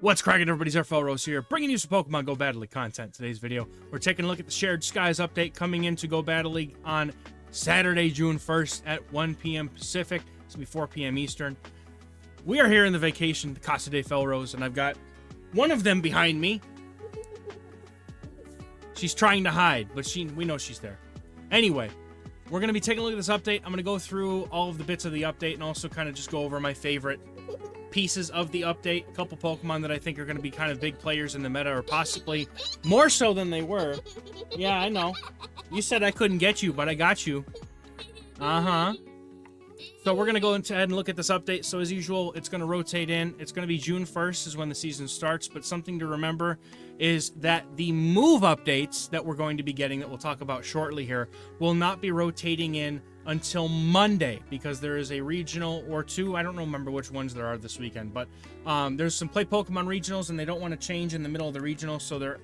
What's cracking, everybody? XehrFelrose here, bringing you some Pokemon GO Battle League content. Today's video, we're taking a look at the Shared Skies update coming into GO Battle League on Saturday, June 1st at 1 p.m. Pacific. It's going to be 4 p.m. Eastern. We are here in the vacation, the Casa de Felrose, and I've got one of them behind me. She's trying to hide, but we know she's there. Anyway, we're going to be taking a look at this update. I'm going to go through all of the bits of the update and also kind of just go over my favorite pieces of the update. A couple Pokemon that I think are going to be kind of big players in the meta, or possibly more so than they were. Yeah, I know. You said I couldn't get you, but I got you. Uh-huh. So we're going to go ahead and look at this update. So as usual, it's going to rotate in. It's going to be June 1st is when the season starts, but something to remember is that the move updates that we're going to be getting, that we'll talk about shortly here, will not be rotating in until Monday, because there is a regional or two. I don't remember which ones there are this weekend, but there's some Play Pokemon regionals, and they don't want to change in the middle of the regional, so they're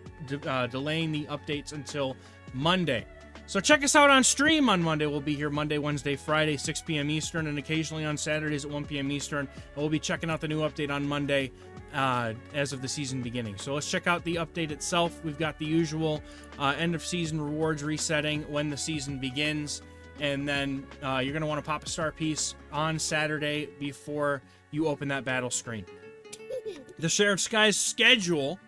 delaying the updates until Monday. So check us out on stream on Monday. We'll be here Monday, Wednesday, Friday, 6 p.m. Eastern, and occasionally on Saturdays at 1 p.m. Eastern. And we'll be checking out the new update on Monday as of the season beginning. So let's check out the update itself. We've got the usual end of season rewards resetting when the season begins. And then you're going to want to pop a star piece on Saturday before you open that battle screen. The Shared Skies schedule.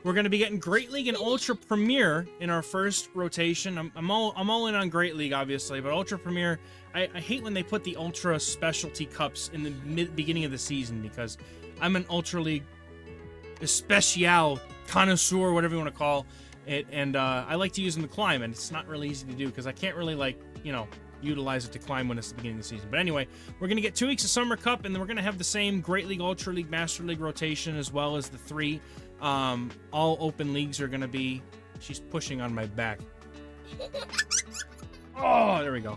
We're going to be getting Great League and Ultra Premier in our first rotation. I'm all in on Great League, obviously, but Ultra Premier, I hate when they put the Ultra Specialty Cups in the beginning of the season, because I'm an Ultra League Especial connoisseur, whatever you want to call it, and I like to use them to climb, and it's not really easy to do because I can't really, like, you know, utilize it to climb when it's the beginning of the season. But anyway, we're going to get 2 weeks of Summer Cup, and then we're going to have the same Great League, Ultra League, Master League rotation, as well as the 3 all open leagues are going to be... She's pushing on my back. Oh, there we go.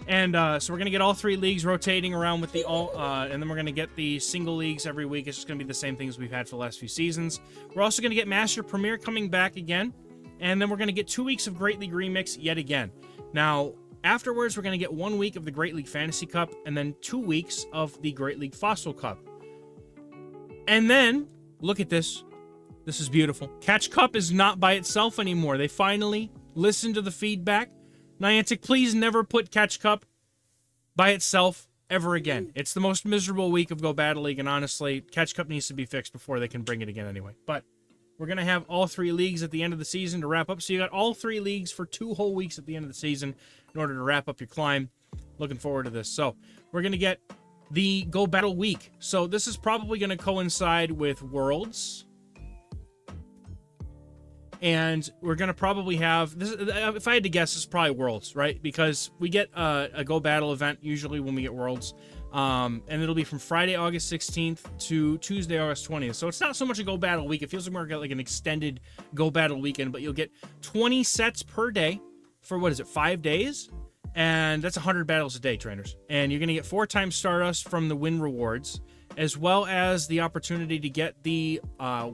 And so we're going to get all 3 leagues rotating around with the and then we're going to get the single leagues every week. It's just going to be the same things we've had for the last few seasons. We're also going to get Master Premier coming back again. And then we're going to get 2 weeks of Great League Remix yet again. Now, afterwards, we're going to get 1 week of the Great League Fantasy Cup, and then 2 weeks of the Great League Fossil Cup. And then, look at this. This is beautiful. Catch Cup is not by itself anymore. They finally listened to the feedback. Niantic, please never put Catch Cup by itself ever again. It's the most miserable week of GO Battle League, and honestly, Catch Cup needs to be fixed before they can bring it again anyway. But we're going to have all 3 leagues at the end of the season to wrap up. So you got all 3 leagues for 2 whole weeks at the end of the season in order to wrap up your climb. Looking forward to this. So we're going to get the GO Battle Week. So this is probably going to coincide with Worlds. And we're going to probably have... this. If I had to guess, it's probably Worlds, right? Because we get a GO Battle event usually when we get Worlds. And it'll be from Friday, August 16th to Tuesday, August 20th. So it's not so much a GO Battle week. It feels like more like an extended GO Battle weekend, but you'll get 20 sets per day for, what is it, 5 days? And that's 100 battles a day, trainers. And you're going to get 4 times Stardust from the win rewards, as well as the opportunity to get the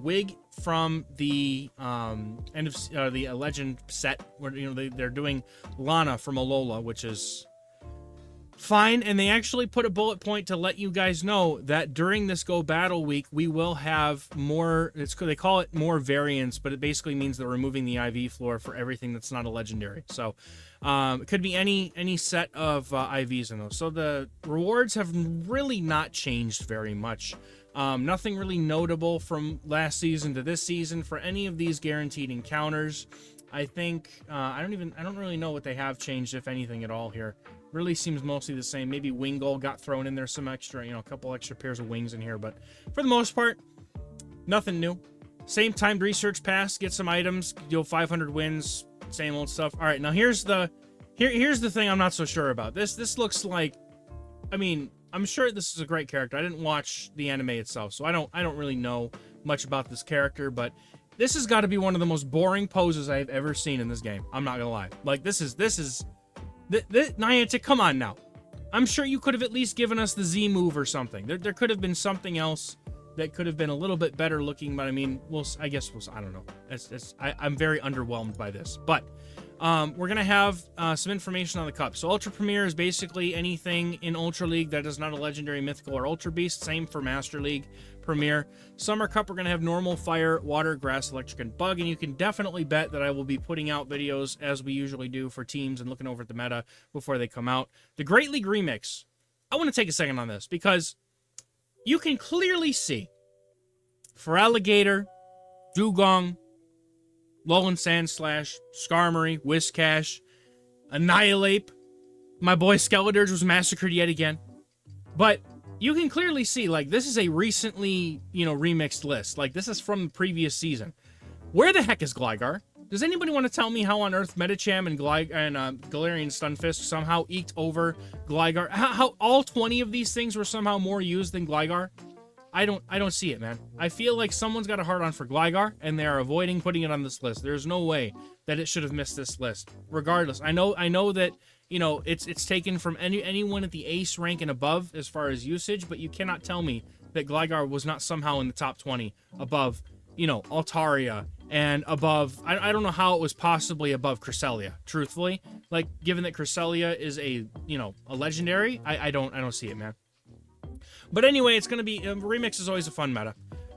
wig from the end of the Legend set, where, you know, they're doing Lana from Alola, which is fine. And they actually put a bullet point to let you guys know that during this GO Battle Week, we will have more... they call it more variants, but it basically means they're removing the IV floor for everything that's not a legendary. So it could be any set of IVs in those. So the rewards have really not changed very much. Nothing really notable from last season to this season for any of these guaranteed encounters. I think I don't really know what they have changed, if anything at all here. Really seems mostly the same. Maybe Wingull got thrown in there, some extra, you know, a couple extra pairs of wings in here, but for the most part, nothing new. Same timed research pass, get some items, deal 500 wins, same old stuff. All right, now here's the thing I'm not so sure about. This looks like, I mean, I'm sure this is a great character. I didn't watch the anime itself, so I don't really know much about this character, but this has got to be one of the most boring poses I've ever seen in this game. I'm not gonna lie. Like, this is Niantic, come on now. I'm sure you could have at least given us the Z move or something. There could have been something else that could have been a little bit better looking, but I mean, I don't know. I'm very underwhelmed by this, but we're going to have some information on the cup. So Ultra Premier is basically anything in Ultra League that is not a Legendary, Mythical, or Ultra Beast. Same for Master League. Premier. Summer Cup, we're going to have normal, fire, water, grass, electric, and bug. And you can definitely bet that I will be putting out videos as we usually do for teams and looking over at the meta before they come out. The Great League Remix. I want to take a second on this because you can clearly see for Alligator, Dugong, Lowland Sandslash, Skarmory, Whiscash, Annihilate, my boy Skeletors was massacred yet again. But you can clearly see, like, this is a recently, remixed list. Like, this is from the previous season. Where the heck is Gligar? Does anybody want to tell me how on earth Medicham and Galarian Stunfisk somehow eked over Gligar? How all 20 of these things were somehow more used than Gligar? I don't see it, man. I feel like someone's got a hard on for Gligar, and they are avoiding putting it on this list. There's no way that it should have missed this list. Regardless, I know that it's taken from anyone at the ace rank and above as far as usage, but you cannot tell me that Gligar was not somehow in the top 20 above, Altaria and above. I don't know how it was possibly above Cresselia. Truthfully, like given that Cresselia is a legendary, I don't see it, man. But anyway, it's going to be... Remix is always a fun meta.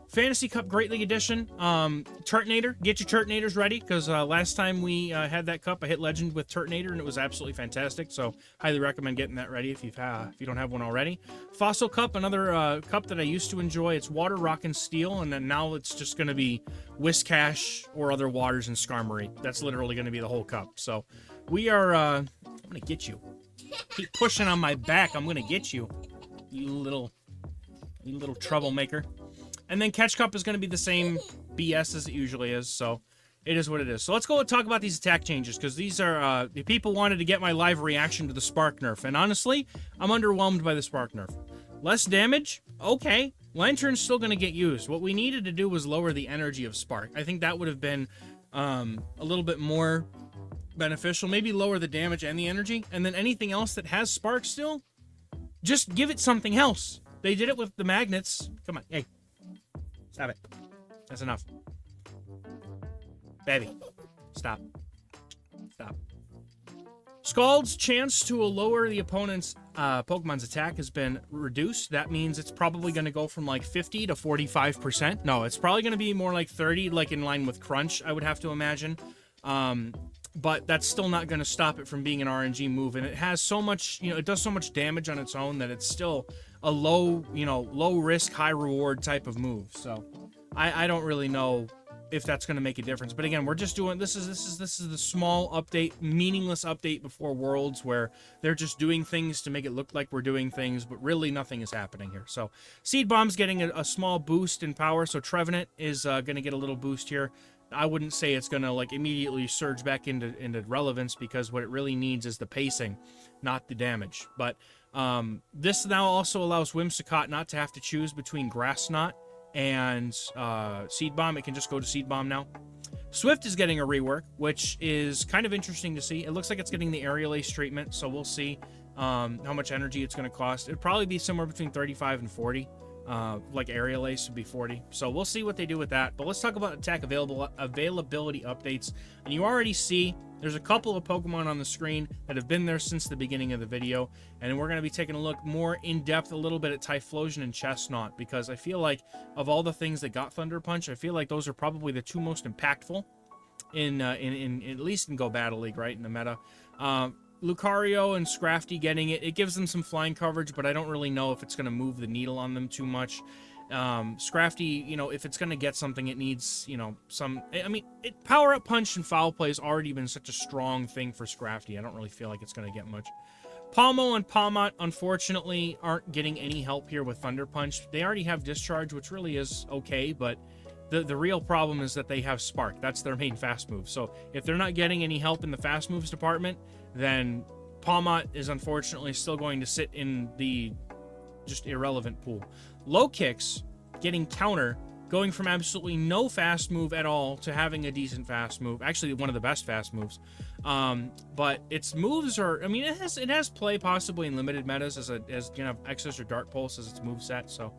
Fantasy Cup Great League Edition. Turtonator. Get your Turtonators ready, because last time we had that cup, I hit Legend with Turtonator, and it was absolutely fantastic. So, highly recommend getting that ready if you don't have one already. Fossil Cup, another cup that I used to enjoy. It's Water, Rock, and Steel, and then now it's just going to be Whiscash or other waters and Skarmory. That's literally going to be the whole cup. So, we are... I'm going to get you. Keep pushing on my back. I'm going to get you. You little troublemaker. And then Catch Cup is going to be the same BS as it usually is, so it is what it is. So let's go and talk about these attack changes, because these are, the people wanted to get my live reaction to the Spark nerf, and honestly, I'm underwhelmed by the Spark nerf. Less damage? Okay. Lantern's still going to get used. What we needed to do was lower the energy of Spark. I think that would have been a little bit more beneficial. Maybe lower the damage and the energy, and then anything else that has Spark still, just give it something else. They did it with the magnets. Come on, hey. Stop it. That's enough. Baby. Stop. Stop. Scald's chance to lower the opponent's Pokemon's attack has been reduced. That means it's probably going to go from like 50 to 45%. No, it's probably going to be more like 30, like in line with Crunch, I would have to imagine. But that's still not going to stop it from being an RNG move. And it has so much, it does so much damage on its own that it's still a low risk, high reward type of move. So I don't really know if that's going to make a difference. But again, we're just doing, this is the small update, meaningless update before Worlds, where they're just doing things to make it look like we're doing things, but really nothing is happening here. So Seed Bomb's getting a small boost in power. So Trevenant is going to get a little boost here. I wouldn't say it's going to like immediately surge back into relevance, because what it really needs is the pacing, not the damage. But this now also allows Whimsicott not to have to choose between Grass Knot and Seed Bomb. It can just go to Seed Bomb now. Swift is getting a rework, which is kind of interesting to see. It looks like it's getting the Aerial Ace treatment, so we'll see how much energy it's going to cost. It'd probably be somewhere between 35 and 40. Like Aerial Ace would be 40. So we'll see what they do with that. But let's talk about attack availability updates. And you already see there's a couple of Pokemon on the screen that have been there since the beginning of the video. And we're going to be taking a look more in depth a little bit at Typhlosion and Chesnaught, because I feel like of all the things that got Thunder Punch, I feel like those are probably the two most impactful in at least in Go Battle League, right, in the meta. Lucario and Scrafty getting it gives them some flying coverage, but I don't really know if it's going to move the needle on them too much. Scrafty, if it's going to get something, it needs, some... I mean, Power Up Punch and Foul Play has already been such a strong thing for Scrafty. I don't really feel like it's going to get much. Palmo and Palmot, unfortunately, aren't getting any help here with Thunder Punch. They already have Discharge, which really is okay, but the real problem is that they have Spark. That's their main fast move. So if they're not getting any help in the fast moves department, then Palmot is unfortunately still going to sit in the just irrelevant pool. Low Kicks getting counter, going from absolutely no fast move at all to having a decent fast move. Actually, one of the best fast moves. But its moves are, I mean, it has play possibly in limited metas as Exos or Dart Pulse as its moveset. So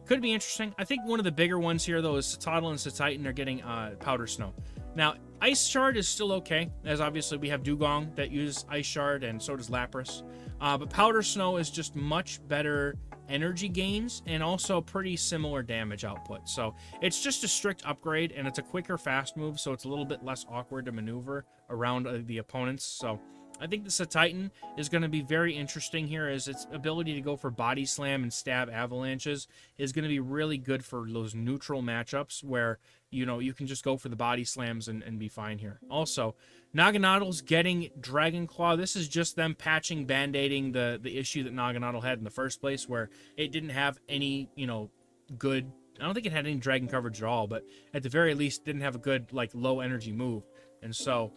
could be interesting. I think one of the bigger ones here, though, is Sattitan and Sattitan are getting Powder Snow. Now, Ice Shard is still okay, as obviously we have Dugong that uses Ice Shard, and so does Lapras. But Powder Snow is just much better energy gains and also pretty similar damage output. So it's just a strict upgrade, and it's a quicker fast move, so it's a little bit less awkward to maneuver around the opponents. So I think the Sattitan is going to be very interesting here, as its ability to go for body slam and stab avalanches is going to be really good for those neutral matchups where, you know, you can just go for the body slams and be fine here. Also, Naganadal's getting Dragon Claw. This is just them patching, band-aiding the issue that Naganadal had in the first place, where it didn't have any, you know, good... I don't think it had any dragon coverage at all, but at the very least, didn't have a good, like, low-energy move. And so...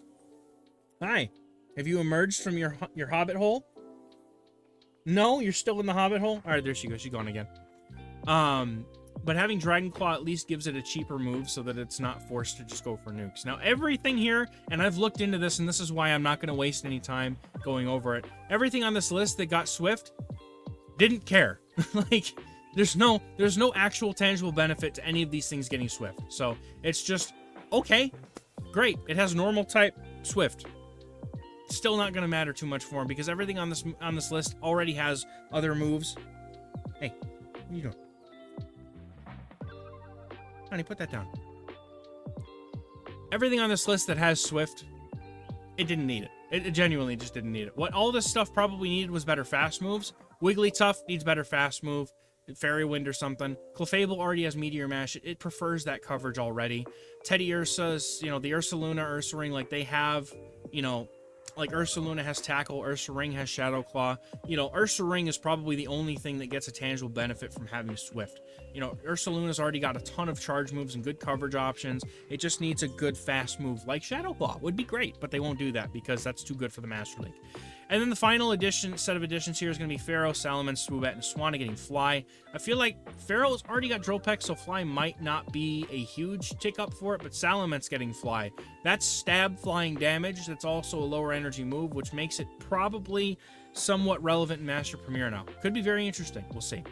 Hi. Have you emerged from your hobbit hole? No? You're still in the hobbit hole? Alright, there she goes. She's gone again. But having Dragon Claw at least gives it a cheaper move so that it's not forced to just go for nukes. Now, everything here, and I've looked into this, and this is why I'm not going to waste any time going over it. Everything on this list that got Swift, didn't care. Like, there's no actual tangible benefit to any of these things getting Swift. So, it's just, okay, great. It has normal type Swift. Still not going to matter too much for him, because everything on this list already has other moves. Hey, what are you doing? Honey, put that down. Everything on this list that has Swift, it didn't need it. It genuinely just didn't need it. What all this stuff probably needed was better fast moves. Wigglytuff needs better fast move. Fairy Wind or something. Clefable already has Meteor Mash. It prefers that coverage already. Teddy Ursa's, you know, the Ursaluna, Ursaring, like they have, you know, like Ursaluna has Tackle, Ursaring has Shadow Claw. You know, Ursaring is probably the only thing that gets a tangible benefit from having Swift. You know, Ursaluna's already got a ton of charge moves and good coverage options. It just needs a good fast move like Shadow Claw. Would be great, but they won't do that because that's too good for the Master League. And then the final set of additions here is going to be Pharaoh, Salamence, Swoobat, and Swanna getting Fly. I feel like Pharaoh's already got Dropex, so Fly might not be a huge tick up for it, but Salamence getting Fly. That's stab flying damage. That's also a lower energy move, which makes it probably somewhat relevant in Master Premier now. Could be very interesting. We'll see.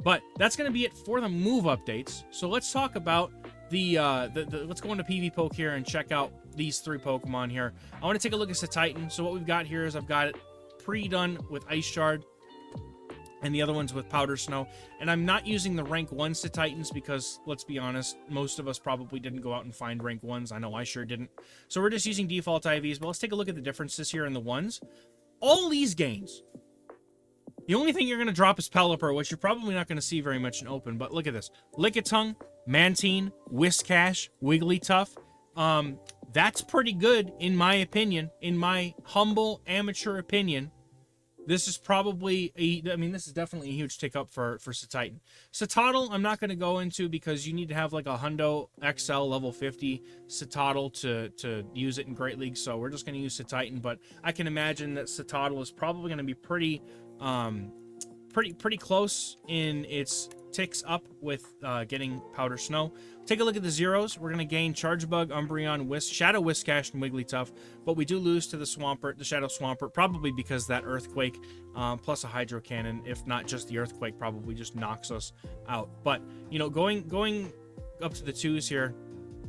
But that's going to be it for the move updates. So let's talk about let's go into PvPoke here and check out these three Pokemon here. I want to take a look at Sattitan. So what we've got here is I've got it pre-done with Ice Shard, and the other one's with Powder Snow. And I'm not using the rank 1 Sattitans because, let's be honest, most of us probably didn't go out and find rank 1s. I know I sure didn't. So we're just using default IVs, but let's take a look at the differences here in the ones. All these gains, the only thing you're going to drop is Pelipper, which you're probably not going to see very much in open, but look at this. Lickitung, Mantine, Whiscash, Wigglytuff. That's pretty good, in my opinion. In my humble amateur opinion, this is probably this is definitely a huge tick up for Sattitan. Satotl, I'm not going to go into because you need to have like a Hundo XL level 50 Satotl to use it in Great League, so we're just going to use Sattitan, but I can imagine that Satotl is probably going to be pretty close in its ticks up with getting Powder Snow. Take a look at the zeros. We're going to gain Charge Bug, Umbreon, Shadow Whiscash, and Wigglytuff, but we do lose to the Swampert, the Shadow Swampert, probably because that Earthquake plus a Hydro Cannon, if not just the Earthquake, probably just knocks us out. But, you know, going up to the 2s here,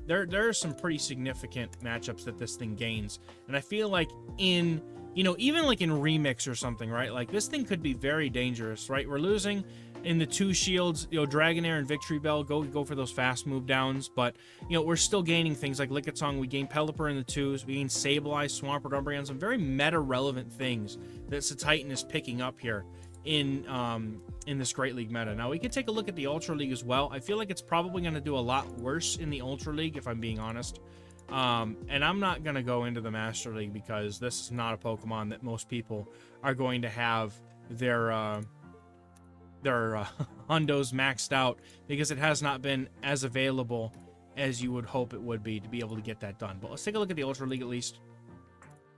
there are some pretty significant matchups that this thing gains, and I feel like in... You know, even like in Remix or something, right? Like, this thing could be very dangerous, right? We're losing in the 2 shields, you know, Dragonair and Victory Bell go for those fast move downs, but, you know, we're still gaining things like Lickitung. We gain Pelipper in the 2s. We gain Sableye, Swampert, Umbreon, some very meta-relevant things that Sattitan is picking up here in this Great League meta. Now, we could take a look at the Ultra League as well. I feel like it's probably going to do a lot worse in the Ultra League, if I'm being honest. And I'm not going to go into the Master League because this is not a Pokemon that most people are going to have their Hundos maxed out, because it has not been as available as you would hope it would be to be able to get that done. But let's take a look at the Ultra League at least.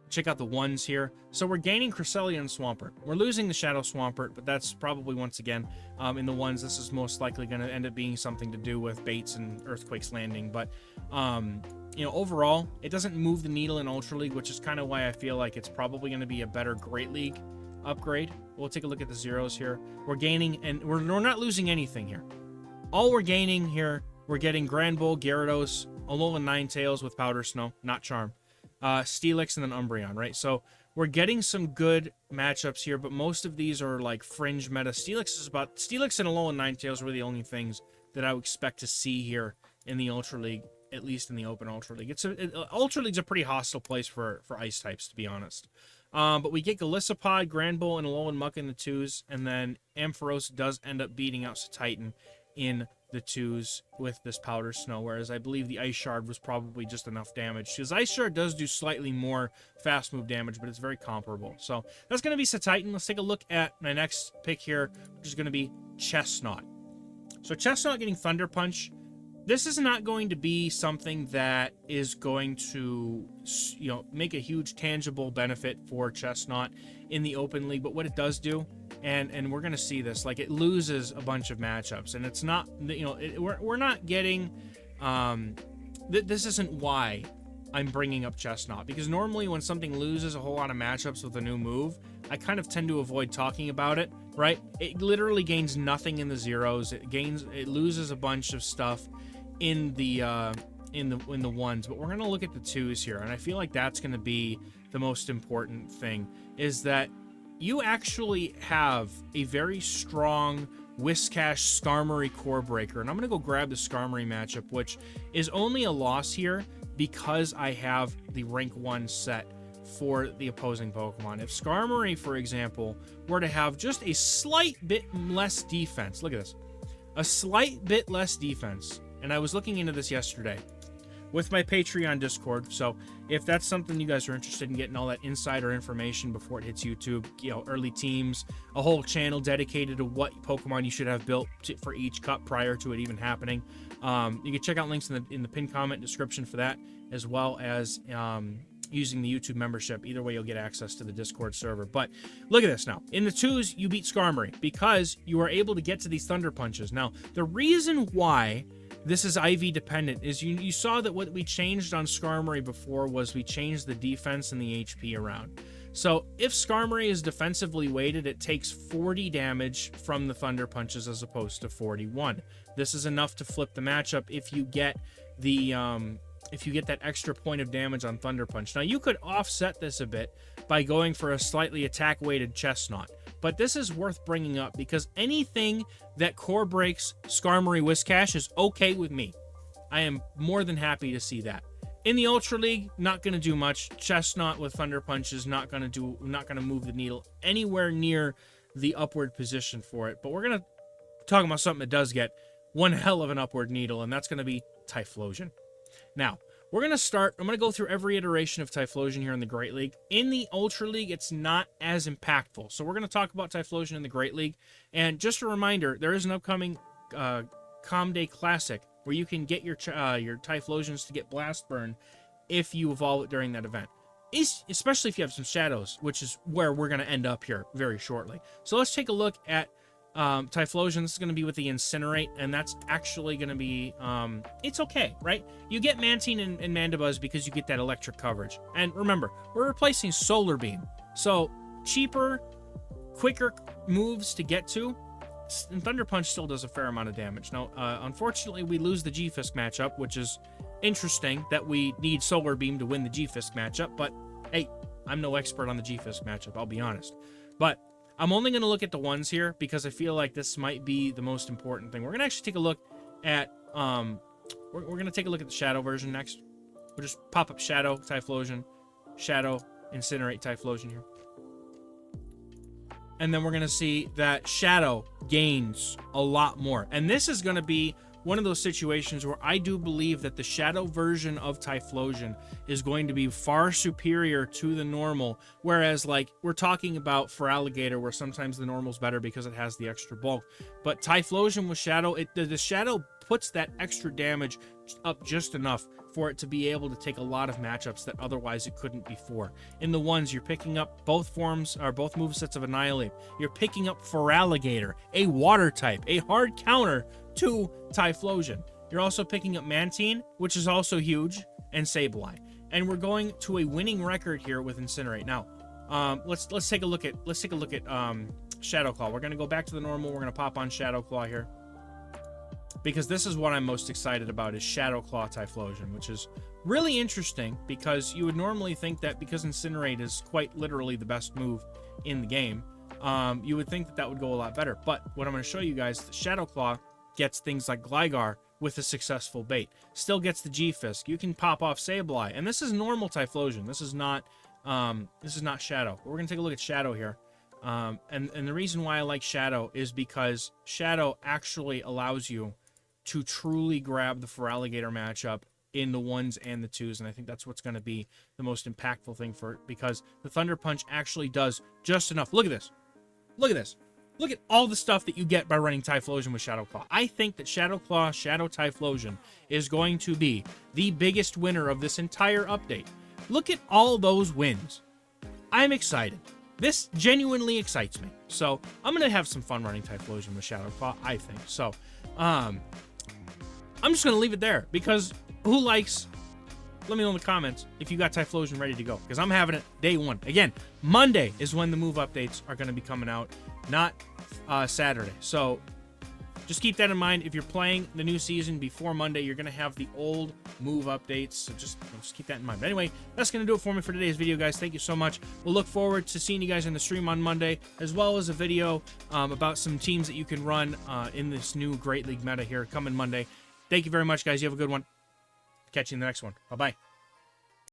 Check out the ones here. So we're gaining Cresselia and Swampert. We're losing the Shadow Swampert, but that's probably, once again, in the ones, this is most likely going to end up being something to do with Bates and Earthquake's Landing. But, you know, overall, it doesn't move the needle in Ultra League, which is kind of why I feel like it's probably going to be a better Great League upgrade. We'll take a look at the zeros here. We're gaining, and we're not losing anything here. All we're gaining here, we're getting Granbull, Gyarados, Alolan Ninetales with Powder Snow, not Charm. Steelix, and then Umbreon, right? So we're getting some good matchups here, but most of these are like fringe meta. Steelix and Alolan Ninetales were the only things that I would expect to see here in the Ultra League, at least in the Open Ultra League. Ultra League's a pretty hostile place for ice types, to be honest. But we get Golisopod, Granbull, and Alolan Muck in the 2s, and then XehrFelrose does end up beating out Sattitan in the 2s with this Powder Snow, whereas I believe the Ice Shard was probably just enough damage, because Ice Shard does do slightly more fast move damage, but it's very comparable. So that's going to be Sattitan. Let's take a look at my next pick here, which is going to be Chesnaught. So Chesnaught getting Thunder Punch. This is not going to be something that is going to, make a huge tangible benefit for Chesnaught in the Open League, but what it does do, and we're going to see this, like, it loses a bunch of matchups, and it's not, we're not getting, this isn't why I'm bringing up Chesnaught, because normally when something loses a whole lot of matchups with a new move, I kind of tend to avoid talking about it, right? It literally gains nothing in the zeros. It loses a bunch of stuff in the ones, but we're going to look at the 2s here, and I feel like that's going to be the most important thing, is that you actually have a very strong Whiscash Skarmory Core Breaker, and I'm going to go grab the Skarmory matchup, which is only a loss here because I have the rank 1 set for the opposing Pokemon. If Skarmory, for example, were to have just a slight bit less defense, look at this, a slight bit less defense, and I was looking into this yesterday with my Patreon Discord, so if that's something you guys are interested in, getting all that insider information before it hits YouTube, early teams, a whole channel dedicated to what Pokemon you should have built for each cup prior to it even happening. You can check out links in the pinned comment description for that, as well as using the YouTube membership. Either way, you'll get access to the Discord server. But look at this now. In the 2s, you beat Skarmory because you are able to get to these Thunder Punches. Now, the reason why this is IV dependent is you saw that what we changed on Skarmory before was we changed the defense and the HP around. So if Skarmory is defensively weighted, it takes 40 damage from the Thunder Punches as opposed to 41. This is enough to flip the matchup if you get the that extra point of damage on Thunder Punch. Now, you could offset this a bit by going for a slightly attack-weighted Chesnaught, but this is worth bringing up because anything that core breaks Skarmory Whiscash is okay with me. I am more than happy to see that. In the Ultra League, not going to do much. Chesnaught with Thunder Punch is not going to move the needle anywhere near the upward position for it. But we're going to talk about something that does get one hell of an upward needle, and that's going to be Typhlosion. Now, we're going to start, I'm going to go through every iteration of Typhlosion here in the Great League. In the Ultra League, it's not as impactful. So we're going to talk about Typhlosion in the Great League. And just a reminder, there is an upcoming Calm Day Classic where you can get your Typhlosions to get Blast Burn if you evolve it during that event. Especially if you have some Shadows, which is where we're going to end up here very shortly. So let's take a look at Typhlosion. This is going to be with the Incinerate, and that's actually going to be, it's okay, right? You get Mantine and Mandibuzz because you get that electric coverage. And remember, we're replacing Solar Beam. So, cheaper, quicker moves to get to, and Thunder Punch still does a fair amount of damage. Now, unfortunately, we lose the G-Fisk matchup, which is interesting that we need Solar Beam to win the G-Fisk matchup, but hey, I'm no expert on the G-Fisk matchup, I'll be honest. But I'm only going to look at the ones here because I feel like this might be the most important thing. We're going to actually take a look at, we're going to take a look at the Shadow version next. We'll just pop up Shadow, Typhlosion, Shadow, Incinerate, Typhlosion here. And then we're going to see that Shadow gains a lot more. And this is going to be one of those situations where I do believe that the Shadow version of Typhlosion is going to be far superior to the normal, whereas, like, we're talking about for Alligator, where sometimes the normal's better because it has the extra bulk. But Typhlosion with Shadow, the Shadow puts that extra damage up just enough for it to be able to take a lot of matchups that otherwise it couldn't before. In the ones, you're picking up both forms, or both movesets of Annihilate. You're picking up for Alligator, a water type, a hard counter to Typhlosion. You're also picking up Mantine, which is also huge, and Sableye. And we're going to a winning record here with Incinerate. Now, let's take a look at Shadow Claw. We're going to go back to the normal. We're going to pop on Shadow Claw here. because this is what I'm most excited about, is Shadow Claw Typhlosion, which is really interesting because you would normally think that because Incinerate is quite literally the best move in the game, you would think that that would go a lot better. But what I'm going to show you guys, the Shadow Claw gets things like Gligar with a successful bait. Still gets the G-Fisk. You can pop off Sableye. And this is normal Typhlosion. This is not Shadow. But we're going to take a look at Shadow here. And the reason why I like Shadow is because Shadow actually allows you to truly grab the Feraligatr matchup in the 1s and the 2s, and I think that's what's going to be the most impactful thing for it, because the Thunder Punch actually does just enough. Look at this. Look at this. Look at all the stuff that you get by running Typhlosion with Shadow Claw. I think that Shadow Claw, Shadow Typhlosion is going to be the biggest winner of this entire update. Look at all those wins. I'm excited. This genuinely excites me. So I'm going to have some fun running Typhlosion with Shadow Claw, I think. So I'm just going to leave it there, because who likes... Let me know in the comments if you got Typhlosion ready to go, because I'm having it day one. Again, Monday is when the move updates are going to be coming out, not Saturday. So just keep that in mind. If you're playing the new season before Monday, you're going to have the old move updates. So just keep that in mind. But anyway, that's going to do it for me for today's video, guys. Thank you so much. We'll look forward to seeing you guys in the stream on Monday, as well as a video about some teams that you can run in this new Great League meta here coming Monday. Thank you very much, guys. You have a good one. Catch you in the next one. Bye-bye.